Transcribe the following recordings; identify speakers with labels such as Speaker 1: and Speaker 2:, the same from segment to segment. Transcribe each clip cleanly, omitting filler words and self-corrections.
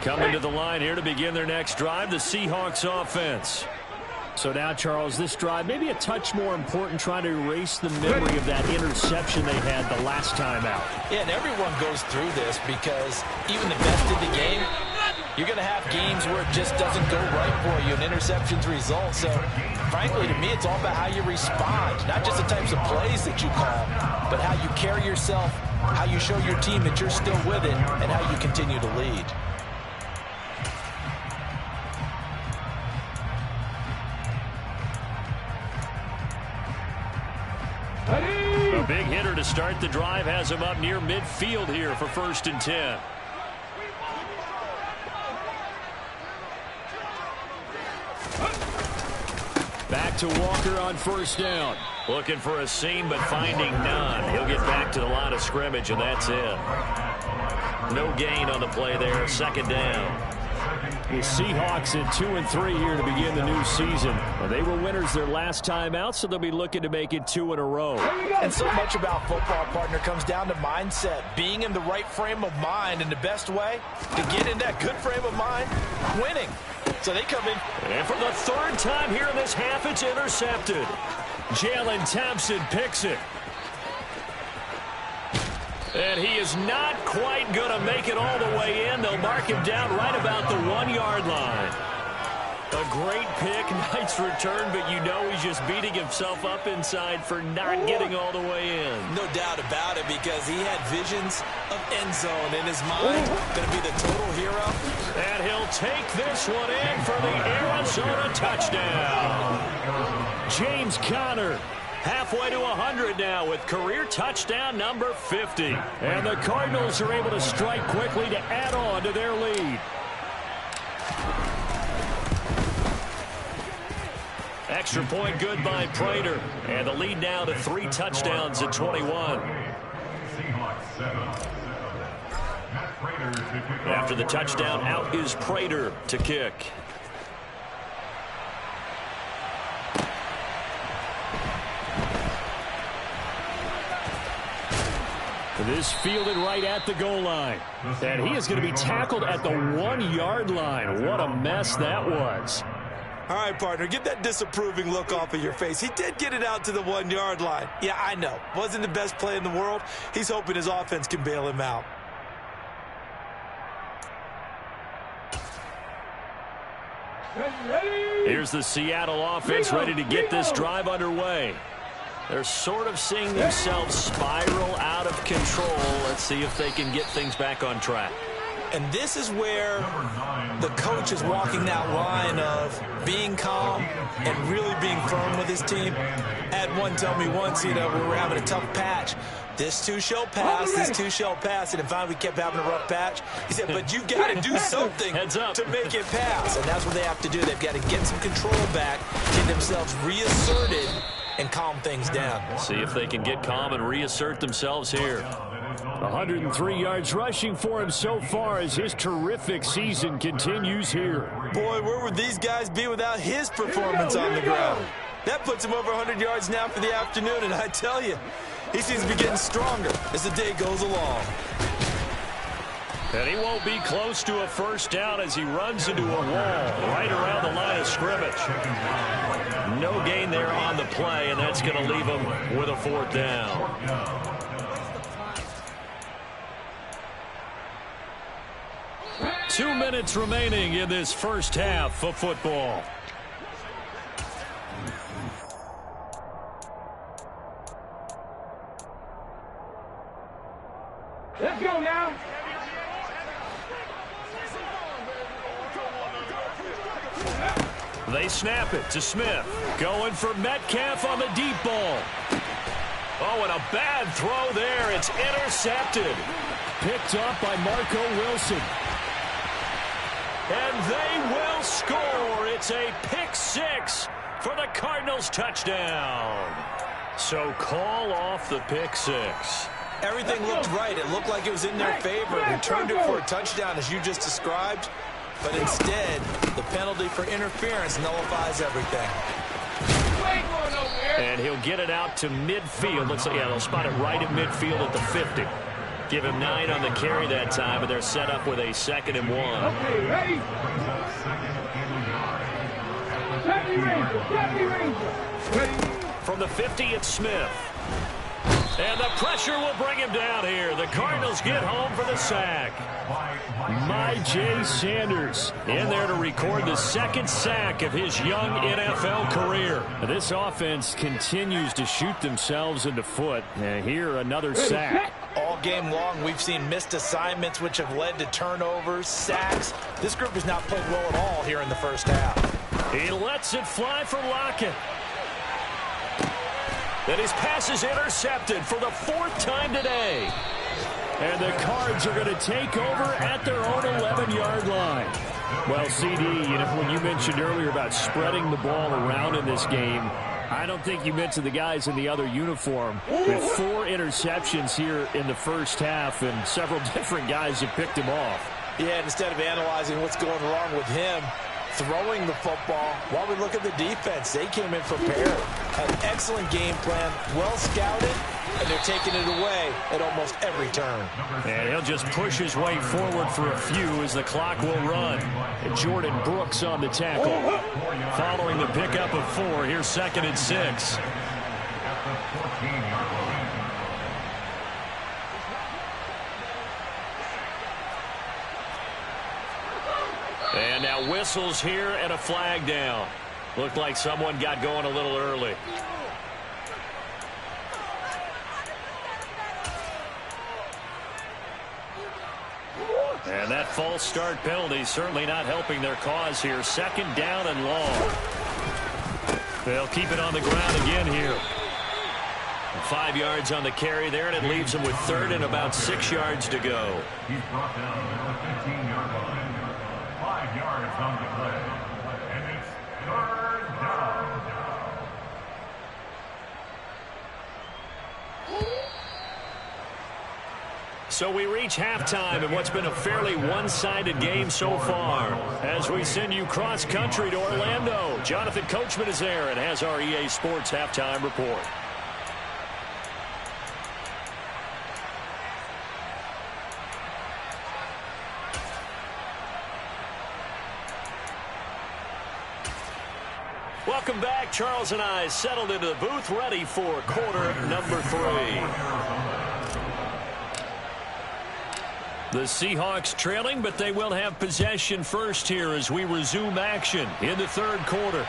Speaker 1: Coming to the line here to begin their next drive, the Seahawks offense. So now, Charles, this drive maybe a touch more important, trying to erase the memory of that interception they had the last time out.
Speaker 2: Yeah, and everyone goes through this because even the best in the game, you're going to have games where it just doesn't go right for you, and interceptions result. So, frankly, to me, it's all about how you respond, not just the types of plays that you call, but how you carry yourself, how you show your team that you're still with it, and how you continue to lead.
Speaker 1: A big hitter to start the drive has him up near midfield here for 1st and 10. Back to Walker on 1st down. Looking for a seam, but finding none. He'll get back to the line of scrimmage, and that's it. No gain on the play there. 2nd down. The Seahawks at 2-3 here to begin the new season. Well, they were winners their last time out, so they'll be looking to make it 2 in a row.
Speaker 2: And so much about football, partner, comes down to mindset. Being in the right frame of mind, and the best way to get in that good frame of mind, winning. So they come in.
Speaker 1: And for the 3rd time here in this half, it's intercepted. Jalen Thompson picks it. And he is not quite going to make it all the way in. They'll mark him down right about the 1-yard line. A great pick, nice return, but you know he's just beating himself up inside for not getting all the way in.
Speaker 2: No doubt about it, because he had visions of end zone in his mind. Going to be the total hero.
Speaker 1: And he'll take this one in for the Arizona touchdown. James Conner. Halfway to 100 now with career touchdown number 50. And the Cardinals are able to strike quickly to add on to their lead. Extra point good by Prater. And the lead now to 3 touchdowns at 21. After the touchdown, out is Prater to kick. This fielded right at the goal line. And he is going to be tackled at the 1-yard line. What a mess that was.
Speaker 2: All right, partner, get that disapproving look off of your face. He did get it out to the 1-yard line. Yeah, I know. Wasn't the best play in the world. He's hoping his offense can bail him out.
Speaker 1: Here's the Seattle offense ready to get this drive underway. They're sort of seeing themselves spiral out of control. Let's see if they can get things back on track.
Speaker 2: And this is where the coach is walking that line of being calm and really being firm with his team. I had one tell me once, we were having a tough patch. This too shall pass, this too shall pass. And finally we kept having a rough patch. He said, but you've got to do something to make it pass. And that's what they have to do. They've got to get some control back, get themselves reasserted, and calm things down.
Speaker 1: See if they can get calm and reassert themselves here. 103 yards rushing for him so far as his terrific season continues here.
Speaker 2: Boy, where would these guys be without his performance on the ground? That puts him over 100 yards now for the afternoon, and I tell you, he seems to be getting stronger as the day goes along.
Speaker 1: And he won't be close to a 1st down as he runs into a wall right around the line of scrimmage. No gain there on the play, and that's going to leave him with a 4th down. Two minutes remaining in this first half of football.
Speaker 3: Let's go now.
Speaker 1: They snap it to Smith. Going for Metcalf on the deep ball. Oh, and a bad throw there. It's intercepted. Picked up by Marco Wilson. And they will score. It's a pick 6 for the Cardinals touchdown. So call off the pick six.
Speaker 2: Everything looked right. It looked like it was in their favor. Returned it for a touchdown, as you just described. But instead, the penalty for interference nullifies everything.
Speaker 1: And he'll get it out to midfield. Looks like, yeah, they'll spot it right at midfield at the 50. Give him 9 on the carry that time, and they're set up with a 2nd and 1.
Speaker 3: Okay, ready?
Speaker 1: From the 50, it's Smith. And the pressure will bring him down here. The Cardinals get home for the sack. Myjai Sanders in there to record the 2nd sack of his young NFL career. This offense continues to shoot themselves in the foot. And here, another sack.
Speaker 2: All game long, we've seen missed assignments, which have led to turnovers, sacks. This group has not played well at all here in the first half.
Speaker 1: He lets it fly for Lockett. And his pass is intercepted for the 4th time today. And the Cards are going to take over at their own 11-yard line. Well, CD, you know, when you mentioned earlier about spreading the ball around in this game, I don't think you mentioned the guys in the other uniform. With 4 interceptions here in the first half, and several different guys have picked him off.
Speaker 2: Yeah, instead of analyzing what's going wrong with him, throwing the football, while we look at the defense, they came in prepared. An excellent game plan, well scouted, and they're taking it away at almost every turn.
Speaker 1: And he'll just push his way forward for a few as the clock will run. And Jordan Brooks on the tackle. Following the pickup of 4, here's 2nd and 6. And now whistles here and a flag down. Looked like someone got going a little early. And that false start penalty certainly not helping their cause here. 2nd down and long. They'll keep it on the ground again here. 5 yards on the carry there, and it leaves them with 3rd and about 6 yards to go.
Speaker 3: He's brought down at the 15-yard line. 5 yards on the play. And it's 3rd down.
Speaker 1: So we reach halftime in what's been a fairly one-sided game so far. As we send you cross-country to Orlando, Jonathan Coachman is there and has our EA Sports halftime report. Welcome back. Charles and I settled into the booth, ready for quarter number 3. The Seahawks trailing, but they will have possession first here as we resume action in the 3rd quarter.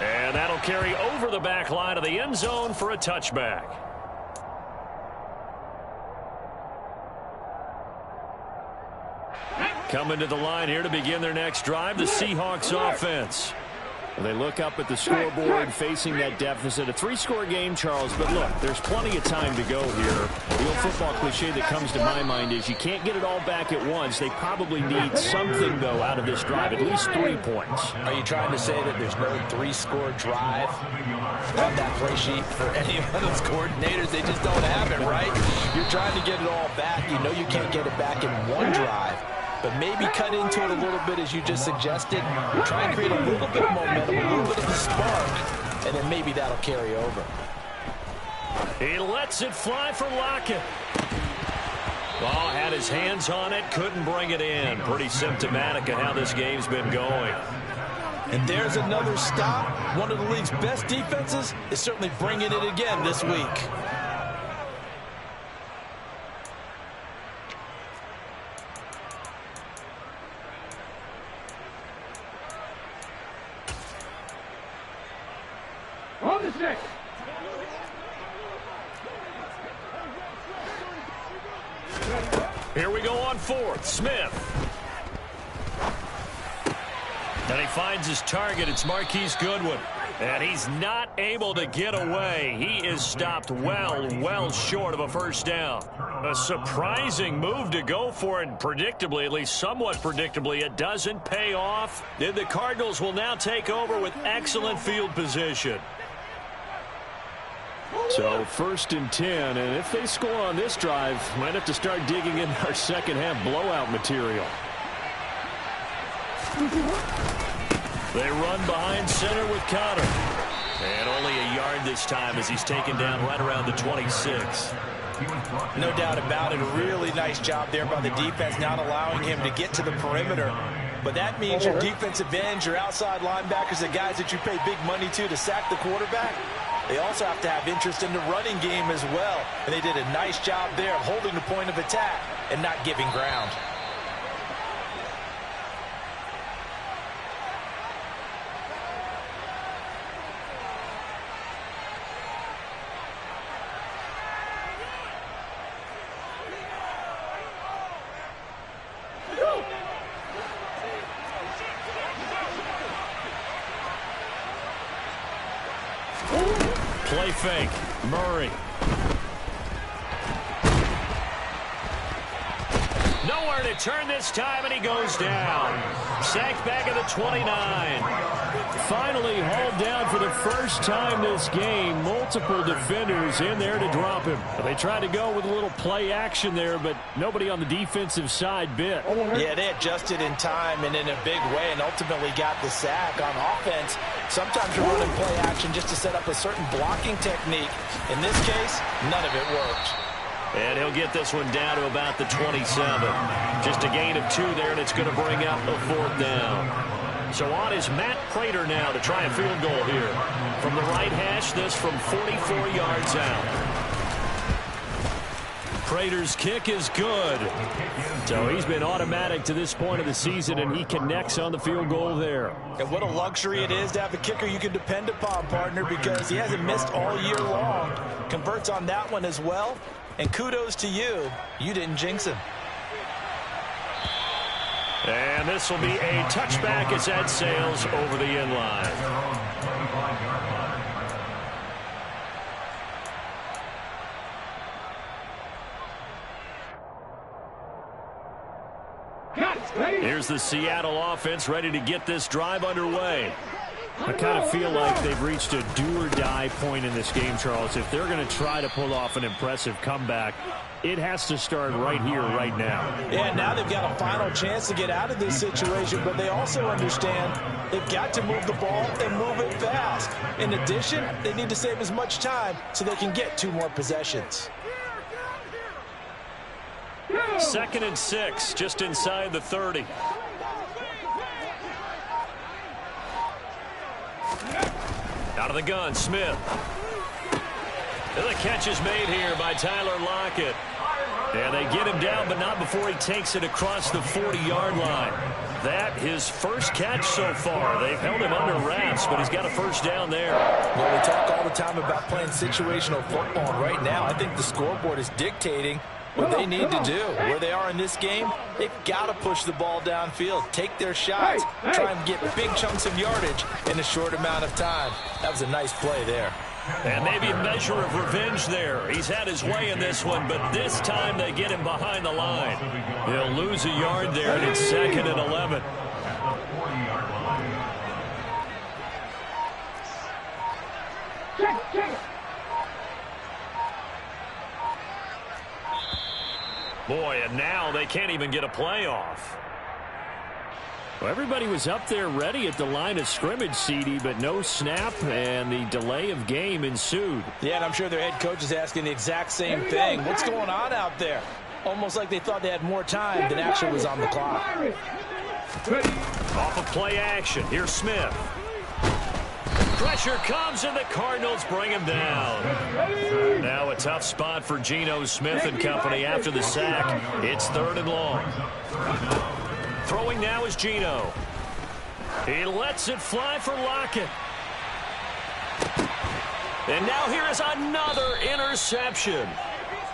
Speaker 1: And that'll carry over the back line of the end zone for a touchback. Coming to the line here to begin their next drive, the Seahawks offense. They look up at the scoreboard facing that deficit. A 3-score game, Charles, but look, there's plenty of time to go here. The old football cliche that comes to my mind is you can't get it all back at once. They probably need something, though, out of this drive, at least 3 points.
Speaker 2: Are you trying to say that there's no 3-score drive on that play sheet for any of those coordinators? They just don't have it, right? You're trying to get it all back. You know you can't get it back in one drive. But maybe cut into it a little bit, as you just suggested. Try and create a little bit of momentum, a little bit of a spark, and then maybe that'll carry over.
Speaker 1: He lets it fly for Lockett. Oh, had his hands on it, couldn't bring it in. Pretty symptomatic of how this game's been going.
Speaker 2: And there's another stop. One of the league's best defenses is certainly bringing it again this week.
Speaker 3: On the 6.
Speaker 1: Here we go on 4th. Smith. And he finds his target. It's Marquise Goodwin. And he's not able to get away. He is stopped well short of a first down. A surprising move to go for it. Predictably, at least somewhat predictably, it doesn't pay off. Then the Cardinals will now take over with excellent field position.
Speaker 4: So 1st and 10, and if they score on this drive, might have to start digging in our second half blowout material.
Speaker 1: They run behind center with Connor. And only a yard this time as he's taken down right around the 26.
Speaker 2: No doubt about it. A really nice job there by the defense, not allowing him to get to the perimeter. But that means your defensive ends, your outside linebackers, the guys that you pay big money to sack the quarterback, they also have to have interest in the running game as well. And they did a nice job there of holding the point of attack and not giving ground.
Speaker 1: Play fake. Murray. Nowhere to turn this time, and he goes down. Sacked back at the 29.
Speaker 4: Finally hauled down for the first time this game. Multiple defenders in there to drop him. They tried to go with a little play action there, but nobody on the defensive side bit.
Speaker 2: Yeah, they adjusted in time and in a big way and ultimately got the sack. On offense, sometimes you're running play action just to set up a certain blocking technique. In this case, none of it worked.
Speaker 1: And he'll get this one down to about the 27. Just a gain of 2 there, and it's going to bring up a 4th down. So on is Matt Prater now to try a field goal here. From the right hash, this from 44 yards out. Prater's kick is good.
Speaker 4: So he's been automatic to this point of the season, and he connects on the field goal there.
Speaker 2: And what a luxury it is to have a kicker you can depend upon, partner, because he hasn't missed all year long. Converts on that one as well. And kudos to you. You didn't jinx him.
Speaker 1: And this will be a touchback as that sails over the end line. Here's the Seattle offense ready to get this drive underway.
Speaker 4: I kind of feel like they've reached a do-or-die point in this game, Charles. If they're going to try to pull off an impressive comeback, it has to start right here, right now.
Speaker 2: Yeah, now they've got a final chance to get out of this situation, but they also understand they've got to move the ball and move it fast. In addition, they need to save as much time so they can get 2 more possessions.
Speaker 1: 2nd and 6, just inside the 30. Out of the gun, Smith. And the catch is made here by Tyler Lockett. And they get him down, but not before he takes it across the 40-yard line. That his first catch so far. They've held him under wraps, but he's got a first down there.
Speaker 2: Well, we talk all the time about playing situational football, and right now I think the scoreboard is dictating what they need to do. Where they are in this game, they've got to push the ball downfield, take their shots, try and get big chunks of yardage in a short amount of time. That was a nice play there.
Speaker 1: And maybe a measure of revenge there. He's had his way in this one, but this time they get him behind the line. He'll lose a yard there, and it's 2nd and 11. Boy, and now they can't even get a play off.
Speaker 4: Well, everybody was up there ready at the line of scrimmage, CD, but no snap, and the delay of game ensued.
Speaker 2: Yeah, and I'm sure their head coach is asking the exact same thing. What's going on out there? Almost like they thought they had more time than actually was on the clock.
Speaker 1: Off of play action. Here's Smith. Pressure comes, and the Cardinals bring him down. Now a tough spot for Geno Smith and company after the sack. It's 3rd and long. Throwing now is Geno. He lets it fly for Lockett. And now here is another interception.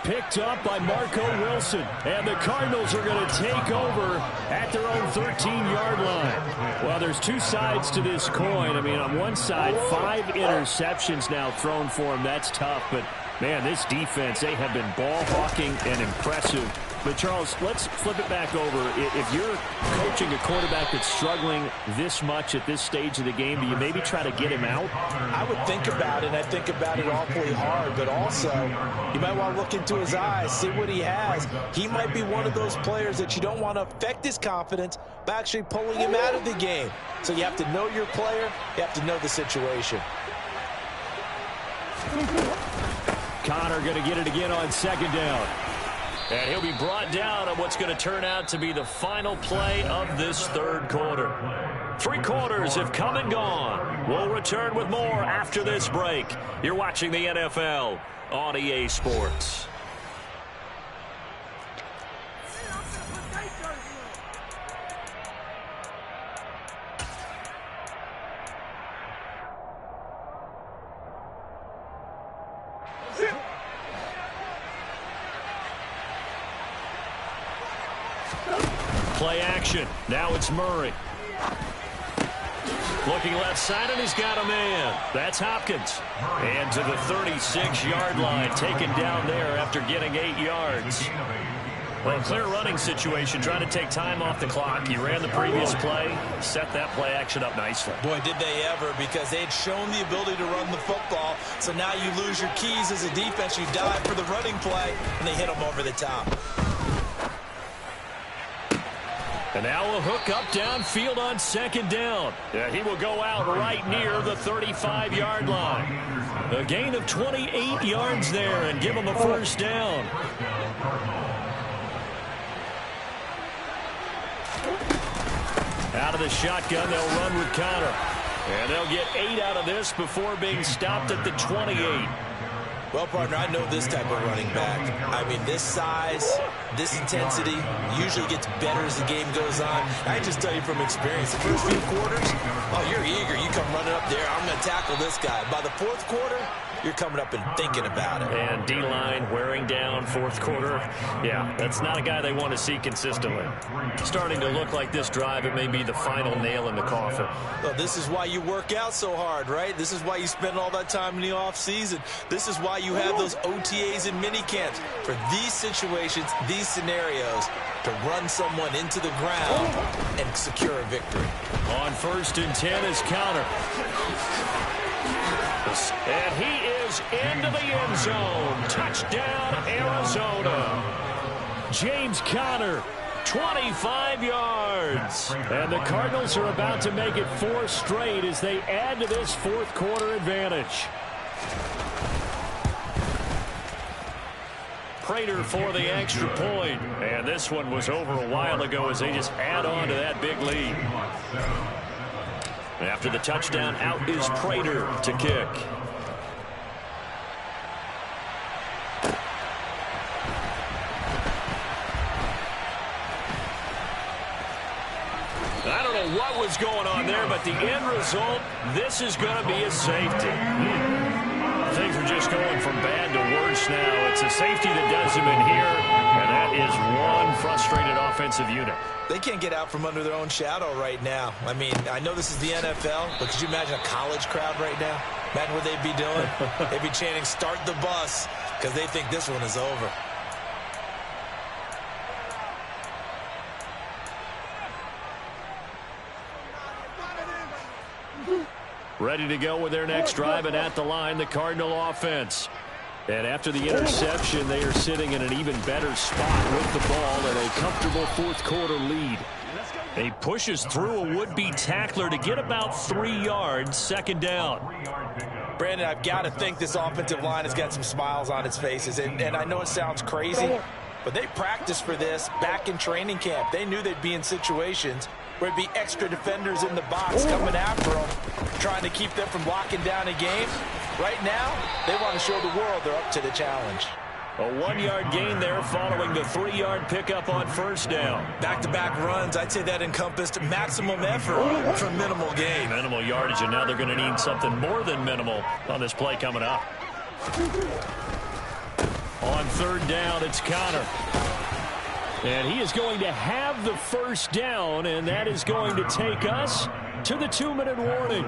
Speaker 4: Picked up by Marco Wilson. And the Cardinals are going to take over at their own 13-yard line. Well, there's 2 sides to this coin. I mean, on one side, 5 interceptions now thrown for him. That's tough. But Man, this defense, they have been ball hawking and impressive. But, Charles, let's flip it back over. If you're coaching a quarterback that's struggling this much at this stage of the game, do you maybe try to get him out?
Speaker 2: I would think about it, and I think about it awfully hard. But also, you might want to look into his eyes, see what he has. He might be one of those players that you don't want to affect his confidence by actually pulling him out of the game. So you have to know your player. You have to know the situation.
Speaker 4: Connor going to get it again on second down.
Speaker 1: And he'll be brought down on what's going to turn out to be the final play of this third quarter. 3 quarters have come and gone. We'll return with more after this break. You're watching the NFL on EA Sports. Play action. Now it's Murray. Looking left side, and he's got a man. That's Hopkins. And to the 36-yard line, taken down there after getting 8 yards. Well, clear running situation, trying to take time off the clock. He ran the previous play, set that play action up nicely.
Speaker 2: Boy, did they ever, because they had shown the ability to run the football. So now you lose your keys as a defense. You dive for the running play, and they hit them over the top.
Speaker 1: And now a hook up downfield on second down. Yeah, he will go out right near the 35-yard line. A gain of 28 yards there and give him a first down. Out of the shotgun, they'll run with Connor. And they'll get 8 out of this before being stopped at the 28.
Speaker 2: Well, partner, I know this type of running back. I mean, this size, this intensity usually gets better as the game goes on. I can just tell you from experience, the first few quarters, oh, you're eager. You come running up there, I'm going to tackle this guy. By the fourth quarter, you're coming up and thinking about it.
Speaker 1: And D-line wearing down fourth quarter. Yeah, that's not a guy they want to see consistently. Starting to look like this drive, it may be the final nail in the coffin.
Speaker 2: Well, this is why you work out so hard, right? This is why you spend all that time in the offseason. This is why you have those OTAs and mini camps for these situations, these scenarios, to run someone into the ground and secure a victory.
Speaker 1: On 1st and 10 is Connor. And he is into the end zone. Touchdown, Arizona.
Speaker 4: James Conner, 25 yards. And the Cardinals are about to make it 4 straight as they add to this fourth quarter advantage.
Speaker 1: Prater for the extra point. And this one was over a while ago as they just add on to that big lead. After the touchdown, out is Prater to kick. I don't know what was going on there, but the end result, this is going to be a safety. Things are just going from bad to worse now. It's a safety that does him in here, and that is one frustrated offensive unit.
Speaker 2: They can't get out from under their own shadow right now. I mean, I know this is the NFL, but could you imagine a college crowd right now? Imagine what they'd be doing. They'd be chanting, "Start the bus," because they think this one is over.
Speaker 1: Ready to go with their next drive, and at the line, the Cardinal offense. And after the interception, they are sitting in an even better spot with the ball and a comfortable fourth quarter lead. He pushes through a would-be tackler to get about 3 yards, second down.
Speaker 2: Brandon, I've got to think this offensive line has got some smiles on its faces. And I know it sounds crazy, but they practiced for this back in training camp. They knew they'd be in situations where it'd be extra defenders in the box coming after them, trying to keep them from locking down a game. Right now, they want to show the world they're up to the challenge.
Speaker 1: A 1-yard gain there following the 3-yard pickup on first down.
Speaker 2: Back-to-back runs, I'd say that encompassed maximum effort for minimal gain.
Speaker 1: Minimal yardage, and now they're going to need something more than minimal on this play coming up. On third down, it's Connor. And he is going to have the first down, and that is going to take us
Speaker 4: to the 2-minute warning.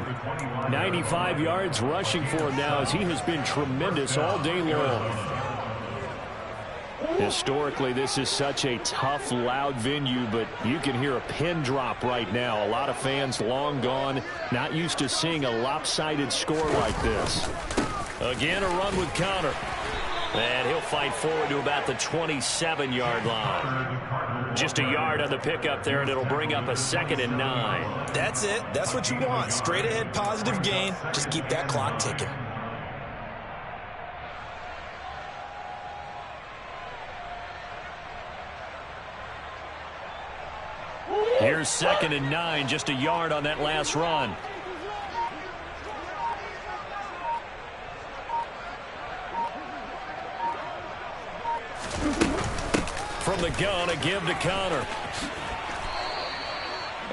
Speaker 4: 95 yards rushing for him now as he has been tremendous all day long. Historically, this is such a tough, loud venue, but you can hear a pin drop right now. A lot of fans long gone, not used to seeing a lopsided score like this. Again, a run with Connor. And he'll fight forward to about the 27-yard line. Just a yard on the pickup there, and it'll bring up a 2nd and 9.
Speaker 2: That's it. That's what you want. Straight ahead positive gain. Just keep that clock ticking.
Speaker 4: Here's 2nd and 9, just a yard on that last run. From the gun, a give to Connor.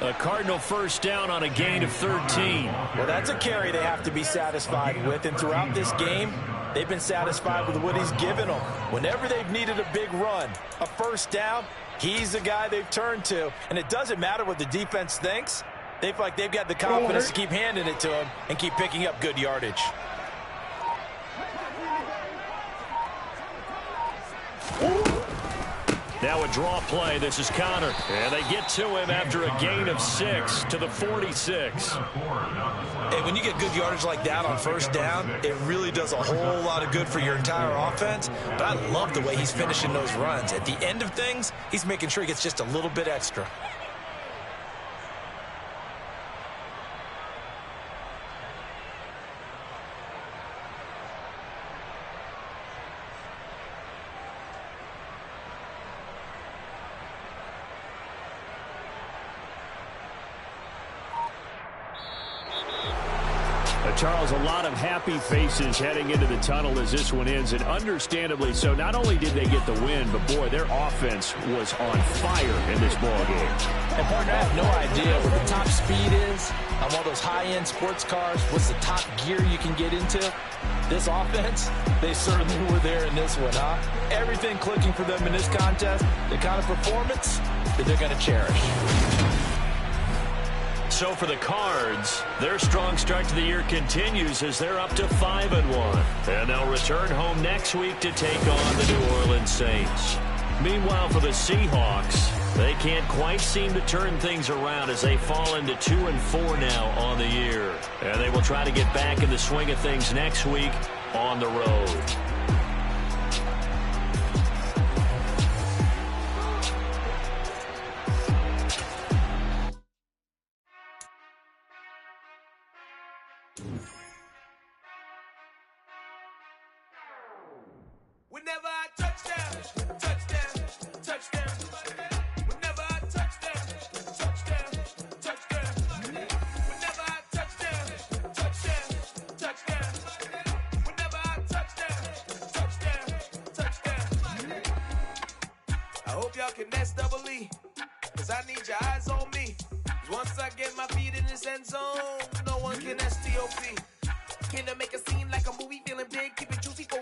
Speaker 4: A Cardinal first down on a gain of 13.
Speaker 2: Well, that's a carry they have to be satisfied with, and throughout this game, they've been satisfied with what he's given them. Whenever they've needed a big run, a first down, he's the guy they've turned to. And it doesn't matter what the defense thinks. They feel like they've got the confidence to keep handing it to him and keep picking up good yardage.
Speaker 4: Now a draw play. This is Connor. And they get to him after a gain of 6 to the 46.
Speaker 2: Hey, when you get good yardage like that on first down, it really does a whole lot of good for your entire offense. But I love the way he's finishing those runs. At the end of things, he's making sure he gets just a little bit extra.
Speaker 4: Charles, a lot of happy faces heading into the tunnel as this one ends, and understandably so. Not only did they get the win, but, boy, their offense was on fire in this ballgame.
Speaker 2: And, partner, I have no idea what the top speed is on one of those high-end sports cars. What's the top gear you can get into? This offense, they certainly were there in this one, huh? Everything clicking for them in this contest, the kind of performance that they're going to cherish.
Speaker 1: So for the Cards, their strong start to the year continues as they're up to 5-1. And they'll return home next week to take on the New Orleans Saints. Meanwhile, for the Seahawks, they can't quite seem to turn things around as they fall into 2-4 now on the year. And they will try to get back in the swing of things next week on the road.
Speaker 5: Whenever I touchdown, touchdown, touchdown. Whenever I touchdown, touchdown, touchdown. Whenever I touchdown, touchdown, touchdown. Whenever I touchdown, touchdown, touchdown. I hope y'all can nest double E, 'cause I need your eyes on me. 'Cause once I get my feet in this end zone, no one can STOP. Can I make a scene like a movie, feeling big, keep it juicy for